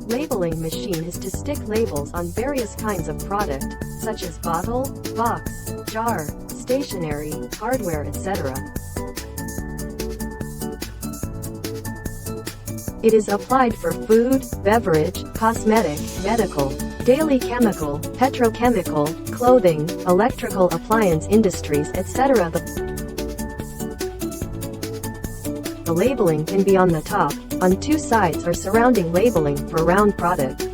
Labeling machine is to stick labels on various kinds of product, such as bottle, box, jar, stationery, hardware, etc. It is applied for food, beverage, cosmetic, medical, daily chemical, petrochemical, clothing, electrical appliance industries, etc. The labeling can be on the top, on two sides, or surrounding labeling for round product.